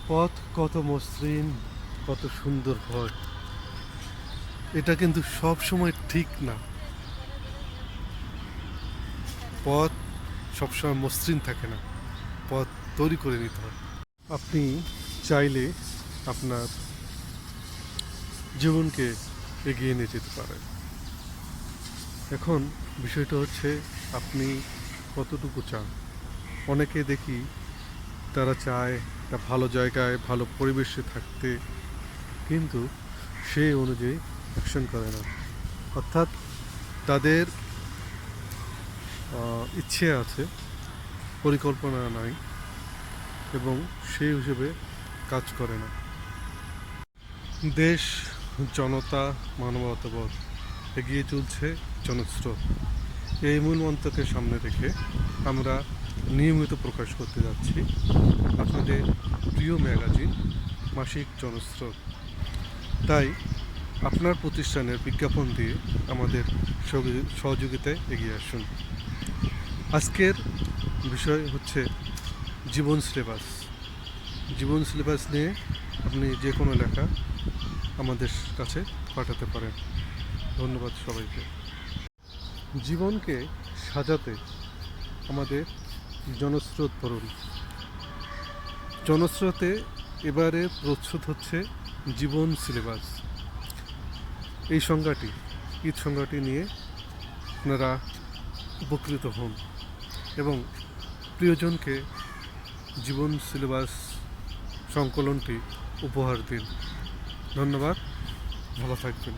পথ কত মসৃণ, কত সুন্দর হয়, এটা কিন্তু সব সময় ঠিক না। পথ সবসময় মসৃণ থাকে না, পথ তৈরি করে নিতে হয়। আপনি চাইলে আপনার জীবনকে এগিয়ে নিয়ে যেতে পারেন। এখন বিষয়টা হচ্ছে আপনি কতটুকু চান। অনেকে দেখি তারা চায় একটা ভালো জায়গায় ভালো পরিবেশে থাকতে, কিন্তু সেই অনুযায়ী অ্যাকশন করে না। অর্থাৎ তাদের ইচ্ছে আছে, পরিকল্পনা নাই, এবং সেই হিসেবে কাজ করে না। দেশ, জনতা, মানবতাবোধ, এগিয়ে চলছে জনস্রোত, এই মূল মন্ত্রকে সামনে রেখে আমরা নিয়মিত প্রকাশ করতে যাচ্ছি আপনাদের প্রিয় ম্যাগাজিন মাসিক জনস্রোত। তাই আপনার প্রতিষ্ঠানের বিজ্ঞাপন দিয়ে আমাদের সহযোগিতায় এগিয়ে আসুন। আজকের বিষয় হচ্ছে জীবন সিলেবাস। জীবন সিলেবাস নিয়ে আপনি যে কোনো লেখা আমাদের কাছে পাঠাতে পারেন। ধন্যবাদ সবাইকে। জীবনকে সাজাতে আমাদের জনস্রোত পড়ুন। জনস্রোতে এবারে প্রস্তুত হচ্ছে জীবন সিলেবাস। এই সংজ্ঞাটি নিয়ে আপনারা উপকৃত হন এবং প্রিয়জনকে জীবন সিলেবাস সংকলনটি উপহার দিন। ধন্যবাদ, ভালো থাকবেন।